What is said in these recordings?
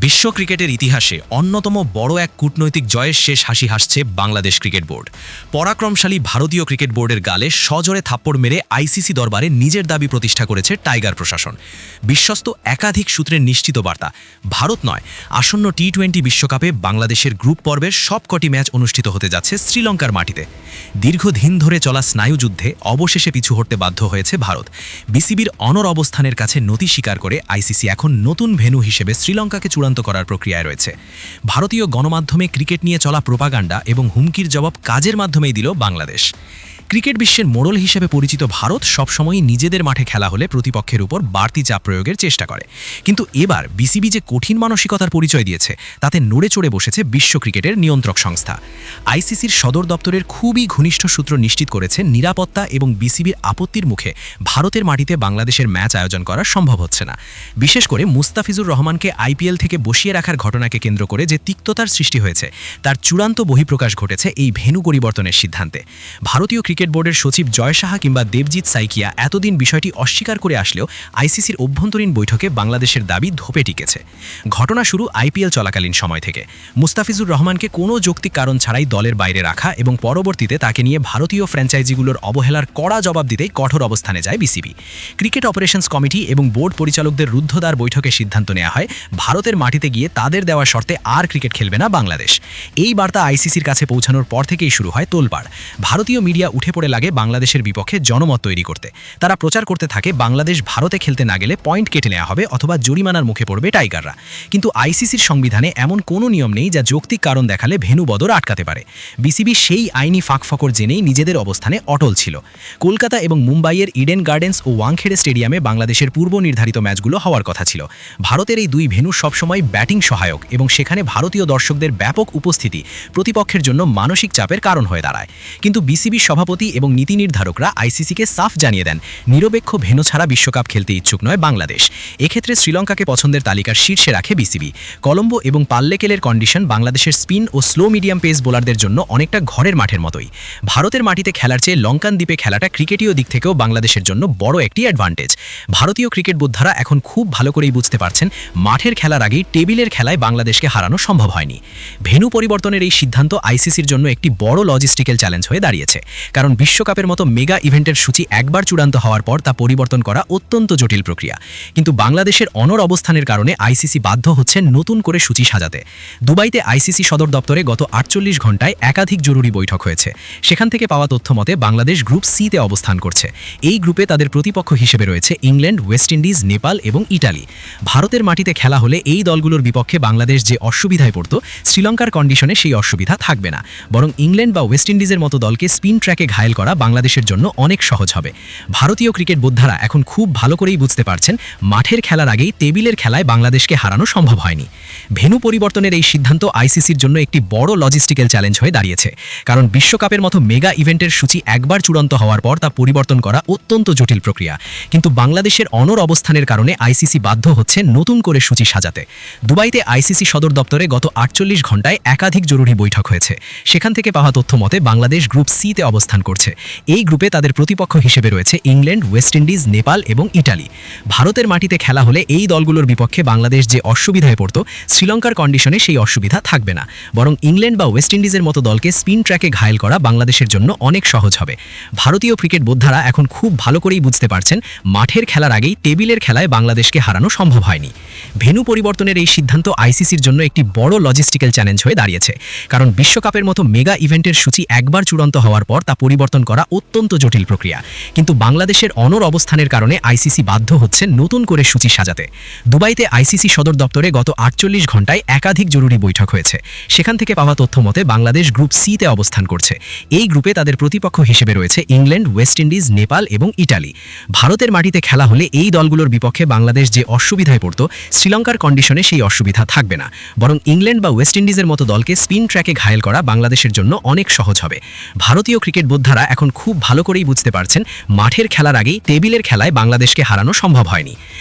বিশ্ব ক্রিকেটের ইতিহাসে অন্যতম বড় এক কূটনৈতিক জয়ের শেষ হাসি হাসছে বাংলাদেশ ক্রিকেট বোর্ড। পরাক্রমশালী ভারতীয় ক্রিকেট বোর্ডের গালে সজোরে থাপ্পড় মেরে আইসিসি দরবারে নিজের দাবি প্রতিষ্ঠা করেছে টাইগার প্রশাসন। বিশ্বস্ত একাধিক সূত্রের নিশ্চিত বার্তা, ভারত নয়, আসন্ন টি-20 বিশ্বকাপে বাংলাদেশের গ্রুপ পর্বের সবকটি ম্যাচ অনুষ্ঠিত হতে যাচ্ছে শ্রীলঙ্কার মাটিতে। দীর্ঘদিন ধরে চলা স্নায়ুযুদ্ধে অবশেষে পিছু হটতে বাধ্য হয়েছে ভারত। বিসিবির অনর অবস্থানের কাছে নতি স্বীকার করে আইসিসি এখন নতুন ভেন্যু হিসেবে শ্রীলঙ্কাকে চূড়ান্ত করার প্রক্রিয়ায় রয়েছে। ভারতীয় গণমাধ্যমে ক্রিকেট নিয়ে চলা প্রোপাগান্ডা এবং হুমকির জবাব কাজের মাধ্যমেই দিল বাংলাদেশ। ক্রিকেট বিশ্বের মোড়ল হিসেবে পরিচিত ভারত সবসময়ই নিজেদের মাঠে খেলা হলে প্রতিপক্ষের উপর বাড়তি চাপ প্রয়োগের চেষ্টা করে, কিন্তু এবার বিসিবি যে কঠিন মানসিকতার পরিচয় দিয়েছে তাতে নড়ে চড়ে বসেছে বিশ্ব ক্রিকেটের নিয়ন্ত্রক সংস্থা। আইসিসির সদর দপ্তরের খুবই ঘনিষ্ঠ সূত্র নিশ্চিত করেছে নিরাপত্তা এবং বিসিবির আপত্তির মুখে ভারতের মাটিতে বাংলাদেশের ম্যাচ আয়োজন করা সম্ভব হচ্ছে না। বিশেষ করে মুস্তাফিজুর রহমানকে আইপিএল থেকে বসিয়ে রাখার ঘটনাকে কেন্দ্র করে যে তিক্ততার সৃষ্টি হয়েছে তার চূড়ান্ত বহিঃপ্রকাশ ঘটেছে এই ভেন্যু পরিবর্তনের সিদ্ধান্তে। ভারতীয় ক্রিকেট বোর্ডের সচিব জয় সাহা কিংবা দেবজিৎ সাইকিয়া এতদিন বিষয়টি অস্বীকার করে আসলেও আইসিসির অভ্যন্তরীণ বৈঠকে বাংলাদেশের দাবি ধোপে টিকেছে। ঘটনা শুরু আইপিএল চলাকালীন সময় থেকে। মুস্তাফিজুর রহমানকে কোনো যৌক্তিক কারণ ছাড়াই দলের বাইরে রাখা এবং পরবর্তীতে তাকে নিয়ে ভারতীয় ফ্র্যাঞ্চাইজিগুলোর অবহেলার কড়া জবাব দিতেই কঠোর অবস্থানে যায় বিসিবি। ক্রিকেট অপারেশনস কমিটি এবং বোর্ড পরিচালকদের রুদ্ধদ্বার বৈঠকে সিদ্ধান্ত নেওয়া হয় ভারতের মাটিতে গিয়ে তাদের দেওয়া শর্তে আর ক্রিকেট খেলবে না বাংলাদেশ। এই বার্তা আইসিসির কাছে পৌঁছানোর পর থেকেই শুরু হয় তোলপাড়। ভারতীয় মিডিয়া উঠে পড়ে লাগে বাংলাদেশের বিপক্ষে জনমত তৈরি করতে। তারা প্রচার করতে থাকে বাংলাদেশ ভারতে খেলতে না গেলে পয়েন্ট কেটে নেওয়া হবে অথবা জরিমানার মুখে পড়বে টাইগাররা। কিন্তু আইসিসির সংবিধানে এমন কোনো নিয়ম নেই যা যৌক্তিক কারণ দেখালে ভেন্যু বদল আটকাতে পারে। বিসিবি সেই আইনি ফাঁকফোকর জেনেই নিজেদের অবস্থানে অটল ছিল। কলকাতা এবং মুম্বাইয়ের ইডেন গার্ডেন্স ও ওয়াংখেড়ে স্টেডিয়ামে বাংলাদেশের পূর্ব নির্ধারিত ম্যাচগুলো হওয়ার কথা ছিল। ভারতের এই দুই ভেন্যু সবসময় ব্যাটিং সহায়ক এবং সেখানে ভারতীয় দর্শকদের ব্যাপক উপস্থিতি প্রতিপক্ষের জন্য মানসিক চাপের কারণ হয়ে দাঁড়ায়। কিন্তু বিসিবির সভাপতি এবং নীতি নির্ধারকরা আইসিসিকে সাফ জানিয়ে দেন নিরপেক্ষ ভেন্যু ছাড়া বিশ্বকাপ খেলতে ইচ্ছুক নয় বাংলাদেশ। এক্ষেত্রে শ্রীলঙ্কাকে পছন্দের তালিকার শীর্ষে রাখে বিসিবি। কলম্বো এবং পাল্লেকেলের কন্ডিশন বাংলাদেশের স্পিন ও স্লো মিডিয়াম পেস বোলারদের জন্য অনেকটা ঘরের মাঠের মতোই। ভারতের মাটিতে খেলার চেয়ে লঙ্কান দ্বীপে খেলাটা ক্রিকেটীয় দিক থেকেও বাংলাদেশের জন্য বড় একটি অ্যাডভান্টেজ। ভারতীয় ক্রিকেট বোদ্ধারা এখন খুব ভালো করেই বুঝতে পারছেন মাঠের খেলার আগেই টেবিলের খেলায় বাংলাদেশকে হারানো সম্ভব হয়নি। ভেন্যু পরিবর্তনের এই সিদ্ধান্ত আইসিসির জন্য একটি বড় লজিস্টিক্যাল চ্যালেঞ্জ হয়ে দাঁড়িয়েছে, কারণ বিশ্বকাপের মতো মেগা ইভেন্টের সূচি একবার চূড়ান্ত হওয়ার পর তা পরিবর্তন করা অত্যন্ত জটিল প্রক্রিয়া। কিন্তু বাংলাদেশের অনর অবস্থানের কারণে আইসিসি বাধ্য হচ্ছে নতুন করে সূচি সাজাতে। দুবাইতে আইসিসি সদর দপ্তরে গত 48 ঘন্টায় একাধিক জরুরি বৈঠক হয়েছে। সেখান থেকে পাওয়া তথ্য মতে বাংলাদেশ গ্রুপ সিতে অবস্থান করছে। এই গ্রুপে তাদের প্রতিপক্ষ হিসেবে রয়েছে ইংল্যান্ড, ওয়েস্ট ইন্ডিজ, নেপাল এবং ইটালি। ভারতের মাটিতে খেলা হলে এই দলগুলোর বিপক্ষে বাংলাদেশ যে অসুবিধায় পড়ত, শ্রীলঙ্কার কন্ডিশনে সেই অসুবিধা থাকবে না, বরং ইংল্যান্ড বা ওয়েস্ট ইন্ডিজের মতো দলকে স্পিন ট্র্যাকে ঘায়েল করা বাংলাদেশের জন্য অনেক সহজ হবে। ভারতীয় ক্রিকেট বোদ্ধারা এখন খুব ভালো করেই বুঝতে পারছেন মাঠের খেলার আগেই টেবিলের খেলায় বাংলাদেশকে হারানো সম্ভব হয়নি। ভেন্যু পরিবর্তনের এই সিদ্ধান্ত আইসিসির জন্য একটি বড় লজিস্টিক্যাল চ্যালেঞ্জ হয়ে দাঁড়িয়েছে, কারণ বিশ্বকাপের মতো মেগা ইভেন্টের সূচি একবার চূড়ান্ত হওয়ার পর তা পরিবর্তন করা অত্যন্ত জটিল প্রক্রিয়া। কিন্তু বাংলাদেশের অনর অবস্থানের কারণে আইসিসি বাধ্য হচ্ছে নতুন করে সূচি সাজাতে। দুবাইতে আইসিসি সদর দপ্তরে গত 48 ঘন্টায় একাধিক জরুরি বৈঠক হয়েছে। সেখান থেকে পাওয়া তথ্য মতে বাংলাদেশ গ্রুপ সিতে অবস্থান করছে। এই গ্রুপে তাদের প্রতিপক্ষ হিসেবে রয়েছে ইংল্যান্ড, ওয়েস্ট ইন্ডিজ, নেপাল এবং ইটালি। ভারতের মাটিতে খেলা হলে এই দলগুলোর বিপক্ষে বাংলাদেশ যে অসুবিধায় পড়ত, শ্রীলঙ্কার কন্ডিশনে সেই অসুবিধা থাকবে না, বরং ইংল্যান্ড বা ওয়েস্ট ইন্ডিজের মতো দলকে স্পিন ট্র্যাকে ঘায়েল করা বাংলাদেশের জন্য অনেক সহজ হবে। ভারতীয় ক্রিকেট বোদ্ধারা এখন খুব ভালো করেই বুঝতে পারছেন মাঠের খেলার আগেই টেবিলের খেলায় বাংলাদেশকে হারানো সম্ভব হয়নি। ভেন্যু পরিবর্তনের এই সিদ্ধান্ত আইসিসির জন্য একটি বড় লজিস্টিক্যাল চ্যালেঞ্জ হয়ে দাঁড়িয়েছে, কারণ বিশ্বকাপের মতো মেগা ইভেন্টের সূচি একবার চূড়ান্ত হওয়ার পর তা পরিবর্তন করা অত্যন্ত জটিল প্রক্রিয়া। কিন্তু বাংলাদেশের অনর অবস্থানের কারণে আইসিসি বাধ্য হচ্ছে নতুন করে সূচি সাজাতে। দুবাইতে আইসিসি সদর দপ্তরে গত 48 ঘন্টায় একাধিক জরুরি বৈঠক হয়েছে। সেখান থেকে পাওয়া তথ্য মতে বাংলাদেশ গ্রুপ সিতে অবস্থান করছে। এই গ্রুপে তাদের প্রতিপক্ষ হিসেবে রয়েছে ইংল্যান্ড, ওয়েস্ট ইন্ডিজ, নেপাল এবং ইটালি। ভারতের মাটিতে খেলা হলে এই দলগুলোর বিপক্ষে বাংলাদেশ যে অসুবিধায় পড়ত, শ্রীলঙ্কার কন্ডিশনে সেই অসুবিধা থাকবে না, বরং ইংল্যান্ড বা ওয়েস্ট ইন্ডিজের মতো দলকে স্পিন ট্র্যাকে ঘায়েল করা বাংলাদেশের জন্য অনেক সহজ হবে। ভারতীয় ক্রিকেট বোর্ড যোদ্ধারা এখন খুব ভালো করেই বুঝতে পারছেন মাঠের খেলার আগেই টেবিলের খেলায় বাংলাদেশকে হারানো সম্ভব হয়নি।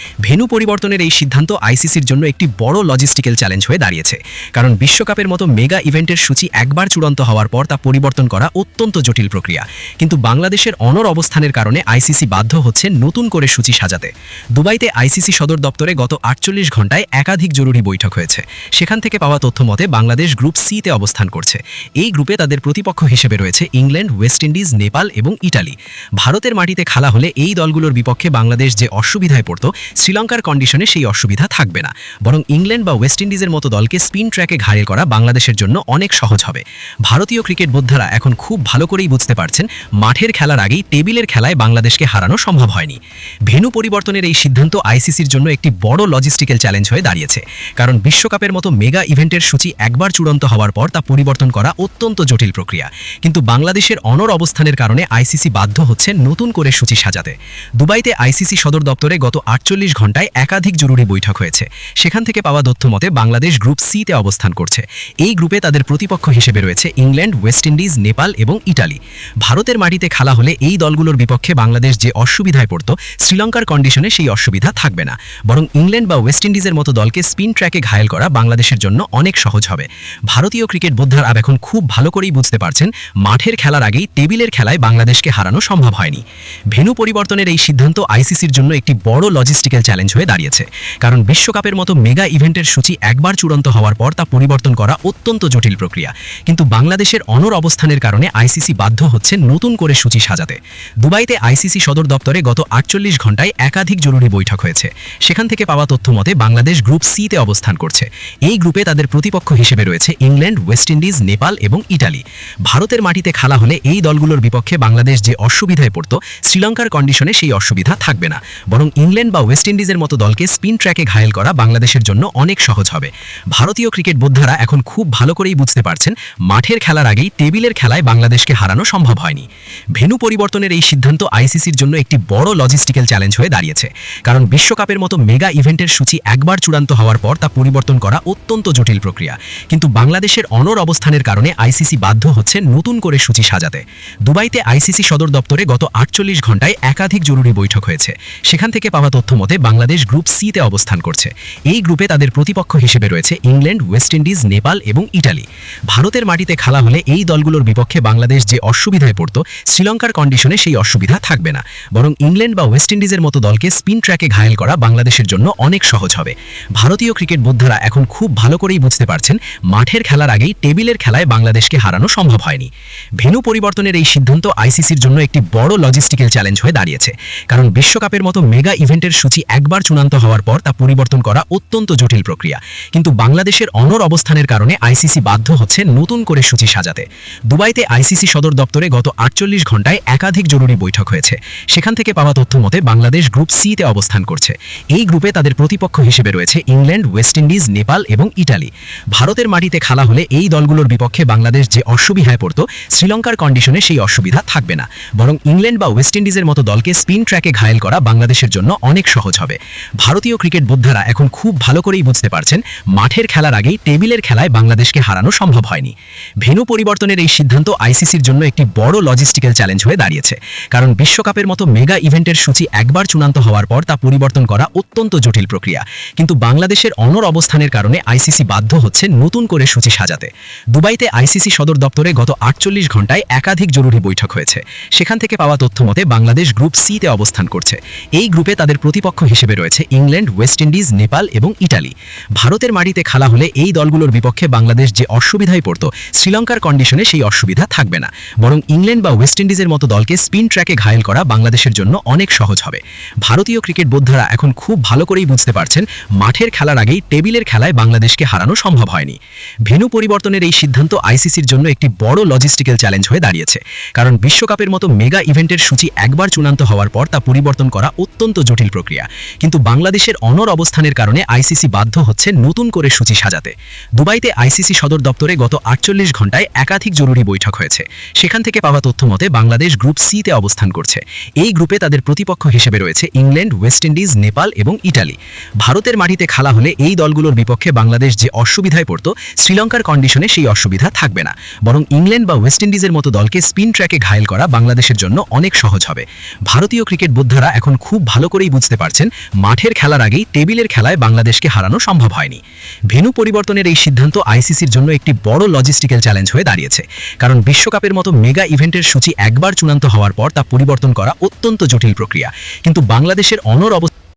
ভেন্যু পরিবর্তনের এই সিদ্ধান্ত আইসিসির জন্য একটি বড় লজিস্টিক্যাল চ্যালেঞ্জ হয়ে দাঁড়িয়েছে, কারণ বিশ্বকাপের মতো মেগা ইভেন্টের সূচি একবার চূড়ান্ত হওয়ার পর তা পরিবর্তন করা অত্যন্ত জটিল প্রক্রিয়া। কিন্তু বাংলাদেশের অনড় অবস্থানের কারণে আইসিসি বাধ্য হচ্ছে নতুন করে সূচি সাজাতে। দুবাইতে আইসিসি সদর দপ্তরে গত 48 ঘন্টায় একাধিক জরুরি বৈঠক হয়েছে। সেখান থেকে পাওয়া তথ্য মতে বাংলাদেশ গ্রুপ সিতে অবস্থান করছে। এই গ্রুপে তাদের প্রতিপক্ষ হিসেবে রয়েছে ইংল্যান্ড, ওয়েস্ট ইন্ডিজ, নেপাল এবং ইটালি। ভারতের মাটিতে খেলা হলে এই দলগুলোর বিপক্ষে বাংলাদেশ যে অসুবিধায় পড়ত, শ্রীলঙ্কার কন্ডিশনে সেই অসুবিধা থাকবে না, বরং ইংল্যান্ড বা ওয়েস্ট ইন্ডিজের মতো দলকে স্পিন ট্র্যাকে ঘায়েল করা বাংলাদেশের জন্য অনেক সহজ হবে। ভারতীয় ক্রিকেট বোদ্ধারা এখন খুব ভালো করেই বুঝতে পারছেন মাঠের খেলার আগেই টেবিলের খেলায় বাংলাদেশকে হারানো সম্ভব হয়নি। ভেন্যু পরিবর্তনের এই সিদ্ধান্ত আইসিসির জন্য একটি বড় লজিস্টিক্যাল চ্যালেঞ্জ হয়ে দাঁড়িয়েছে, কারণ বিশ্বকাপের মতো মেগা ইভেন্টের সূচি একবার চূড়ান্ত হওয়ার পর তা পরিবর্তন করা অত্যন্ত জটিল প্রক্রিয়া। কিন্তু বাংলাদেশের অনড় অবস্থানের কারণে আইসিসি বাধ্য হচ্ছে নতুন করে সূচি সাজাতে। দুবাইতে আইসিসি সদর দপ্তরে গত 48 ঘন্টায় একাধিক জরুরি বৈঠক হয়েছে। সেখান থেকে পাওয়া তথ্য মতে বাংলাদেশ গ্রুপ সিতে অবস্থান করছে। এই গ্রুপে তাদের প্রতিপক্ষ হিসেবে রয়েছে ইংল্যান্ড, ওয়েস্ট ইন্ডিজ, নেপাল এবং ইটালি। ভারতের মাটিতে খেলা হলে এই দলগুলোর বিপক্ষে বাংলাদেশ যে অসুবিধায় পড়ত, শ্রীলঙ্কার কন্ডিশনে সেই অসুবিধা থাকবে না, বরং ইংল্যান্ড বা ওয়েস্ট ইন্ডিজের মতো দলকে স্পিন ট্র্যাকে ঘায়েল করা বাংলাদেশের জন্য অনেক সহজ হবে। ভারতীয় ক্রিকেট বোদ্ধারা এখন খুব ভালো করেই বুঝতে পারছেন মাঠের খেলার আগেই টেবিলের খেলায় বাংলাদেশকে হারানো সম্ভব হয়নি। ভেন্যু পরিবর্তনের এই সিদ্ধান্ত আইসিসির জন্য একটি বড় লজিস্টিক্যাল চ্যালেঞ্জ হয়ে দাঁড়িয়েছে, কারণ বিশ্বকাপের মতো মেগা ইভেন্টের সূচি একবার চূড়ান্ত হওয়ার পর তা পরিবর্তন করা অত্যন্ত জটিল প্রক্রিয়া। কিন্তু বাংলাদেশের অনড় অবস্থানের কারণে আইসিসি বাধ্য হচ্ছে নতুন করে সূচি সাজাতে। দুবাইতে আইসিসি সদর দপ্তরে গত 48 ঘন্টায় একাধিক জরুরি বৈঠক হয়েছে। সেখান থেকে পাওয়া তথ্য মতে বাংলাদেশ গ্রুপ সিতে অবস্থান করছে। এই গ্রুপে তাদের প্রতিপক্ষ হিসেবে রয়েছে ইংল্যান্ড, ওয়েস্ট ইন্ডিজ, নেপাল এবং ইটালি। ভারতের মাটিতে খেলা হলে এই দলগুলোর বিপক্ষে বাংলাদেশ যে অসুবিধায় পড়ত, শ্রীলঙ্কার কন্ডিশনে সেই অসুবিধা থাকবে না, বরং ইংল্যান্ড বা ওয়েস্ট ইন্ডিজের মতো দলকে স্পিন ট্র্যাকে ঘায়েল করা বাংলাদেশের জন্য অনেক সহজ হবে। ভারতীয় ক্রিকেট বোদ্ধারা এখন খুব ভালো করেই বুঝতে পারছেন মাঠের খেলার আগেই টেবিলের খেলায় বাংলাদেশকে হারানো সম্ভব হয়নি। ভেন্যু পরিবর্তনের এই সিদ্ধান্ত আইসিসির জন্য একটি বড় লজিস্টিক্যাল চ্যালেঞ্জ হয়ে দাঁড়িয়েছে, কারণ বিশ্বকাপের মতো মেগা ইভেন্টের সূচি একবার চূড়ান্ত হওয়ার পর তা পরিবর্তন করা অত্যন্ত জটিল প্রক্রিয়া। কিন্তু বাংলাদেশের অনড় অবস্থানের কারণে আইসিসি বাধ্য হচ্ছে নতুন করে সূচি সাজাতে। দুবাইতে আইসিসি সদর দপ্তরে গত 48 ঘন্টায় একাধিক জরুরি বৈঠক হয়েছে। সেখান থেকে পাওয়া তথ্য মতে বাংলাদেশ গ্রুপ সিতে অবস্থান করছে। এই গ্রুপে তাদের প্রতিপক্ষ হিসেবে রয়েছে ইংল্যান্ড, ওয়েস্ট ইন্ডিজ, নেপাল এবং ইটালি। ভারতের মাটিতে খেলা হলে এই দলগুলোর বিপক্ষে বাংলাদেশ যে অসুবিধায় পড়ত, শ্রীলঙ্কার কন্ডিশনে সেই অসুবিধা থাকবে না, বরং ইংল্যান্ড বা ওয়েস্ট ইন্ডিজের মতো দলকে স্পিন ট্র্যাকে ঘায়েল করা বাংলাদেশের জন্য অনেক সহজ হবে। ভারতীয় ক্রিকেট বোদ্ধারা এখন খুব ভালো করেই বুঝতে পারছেন মাঠের খেলার আগেই টেবিলের খেলায় বাংলাদেশকে হারানো সম্ভব হয়নি। ভেন্যু পরিবর্তনের এই সিদ্ধান্ত আইসিসির জন্য একটি বড় লজিস্টিক্যাল চ্যালেঞ্জ হয়ে দাঁড়িয়েছে, কারণ বিশ্বকাপের মতো মেগা ইভেন্টের সূচি একবার চূড়ান্ত হওয়ার পর তা পরিবর্তন করা অত্যন্ত জটিল প্রক্রিয়া। কিন্তু বাংলাদেশের অনড় অবস্থানের কারণে আইসিসি বাধ্য হচ্ছে নতুন করে সূচি সাজাতে। দুবাইতে আইসিসি সদর দপ্তরে গত 48 ঘন্টায় একাধিক জরুরি বৈঠক হয়েছে। সেখান থেকে পাওয়া তথ্য মতে বাংলাদেশ গ্রুপ সিতে অবস্থান করছে। এই গ্রুপে তাদের প্রতিপক্ষ হিসেবে রয়েছে ইংল্যান্ড, ওয়েস্ট ইন্ডিজ, নেপাল এবং ইটালি। ভারতের মাটিতে খেলা হলে এই দলগুলোর বিপক্ষে বাংলাদেশ যে অসুবিধায় পড়ত, শ্রীলঙ্কার কন্ডিশনে সেই অসুবিধা থাকবে না, বরং ইংল্যান্ড বা ওয়েস্ট ইন্ডিজের মতো দলকে স্পিন ট্র্যাকে ঘায়েল করা বাংলাদেশের জন্য অনেক সহজ হবে। ভারতীয় ক্রিকেট বোদ্ধারা এখন খুব ভালো করেই বুঝতে পারছেন মাঠের খেলার আগেই টেবিলের খেলায় বাংলাদেশকে হারানো সম্ভব হয়নি। ভেন্যু পরিবর্তনের এই সিদ্ধান্ত আইসিসির জন্য একটি বড় লজিস্টিক্যাল চ্যালেঞ্জ হয়ে দাঁড়িয়েছে, কারণ বিশ্বকাপের মতো মেগা ইভেন্টের সূচি একবার চূড়ান্ত হওয়ার পর তা পরিবর্তন করা অত্যন্ত জটিল প্রক্রিয়া। কিন্তু বাংলাদেশের অনড় অবস্থানের কারণে আইসিসি বাধ্য হচ্ছে নতুন করে সূচি সাজাতে। দুবাইতে আইসিসি সদর দপ্তরে গত 48 ঘন্টায় একাধিক জরুরি বৈঠক হয়েছে। সেখান থেকে পাওয়া তথ্য মতে বাংলাদেশ গ্রুপ সিতে অবস্থান করছে। এই গ্রুপে তাদের প্রতিপক্ষ হিসেবে রয়েছে ইংল্যান্ড, ওয়েস্ট ইন্ডিজ, নেপাল এবং ইটালি। ভারতের মাটিতে খেলা হলে এই দলগুলোর বিপক্ষে বাংলাদেশ যে অসুবিধায় পড়ত, শ্রীলঙ্কার কন্ডিশনে সেই অসুবিধা থাকবে না, বরং ইংল্যান্ড বা ওয়েস্ট ইন্ডিজের মতো দলকে স্পিন ট্র্যাকে ঘায়েল করা বাংলাদেশের জন্য অনেক সহজ হবে। ভারতীয় ক্রিকেট বোদ্ধারা এখন খুব ভালো করেই বুঝতে পারছেন মাঠের খেলার আগেই টেবিলের খেলায় বাংলাদেশকে হারানো সম্ভব হয়নি। ভেন্যু পরিবর্তনের এই সিদ্ধান্ত আইসিসির জন্য একটি বড় লজিস্টিক্যাল চ্যালেঞ্জ হয়ে দাঁড়িয়েছে, কারণ বিশ্বকাপের মতো মেগা ইভেন্টের সূচি একবার চূড়ান্ত হওয়ার পর তা পরিবর্তন করা অত্যন্ত জটিল প্রক্রিয়া। কিন্তু বাংলাদেশের অনড় অবস্থানের কারণে আইসিসি বাধ্য হচ্ছে নতুন করে সূচি সাজাতে। দুবাইতে আইসিসি সদর দপ্তরে গত 48 ঘন্টায় একাধিক জরুরি বৈঠক হয়েছে। সেখান থেকে পাওয়া তথ্য মতে বাংলাদেশ গ্রুপ সিতে অবস্থান করছে। এই গ্রুপে তাদের প্রতিপক্ষ হিসেবে রয়েছে ইংল্যান্ড, ওয়েস্ট ইন্ডিজ, নেপাল এবং ইটালি। ভারতের মাটিতে খেলা হলে এই দলগুলোর বিপক্ষে বাংলাদেশ যে অসুবিধায় পড়ত, শ্রীলঙ্কার কন্ডিশনে সেই অসুবিধা থাকবে না, বরং ইংল্যান্ড বা ওয়েস্ট ইন্ডিজের মতো দলকে স্পিন ট্র্যাকে ঘায়েল করা বাংলাদেশের জন্য অনেক সহজ হবে। ভারতীয় ক্রিকেট বোদ্ধারা এখন খুব ভালো করেই বুঝতে পারছেন মাঠের খেলার আগেই টেবিলের খেলায় বাংলাদেশকে হারানো সম্ভব হয়নি। ভেন্যু পরিবর্তনের এই সিদ্ধান্ত আইসিসির জন্য একটি বড় লজিস্টিক্যাল চ্যালেঞ্জ হয়ে দাঁড়িয়েছে, কারণ বিশ্বকাপের মতো মেগা ইভেন্টের সূচি একবার চূড়ান্ত হওয়ার পর তা পরিবর্তন করা অত্যন্ত জটিল প্রক্রিয়া। কিন্তু বাংলাদেশের অনর অবস্থা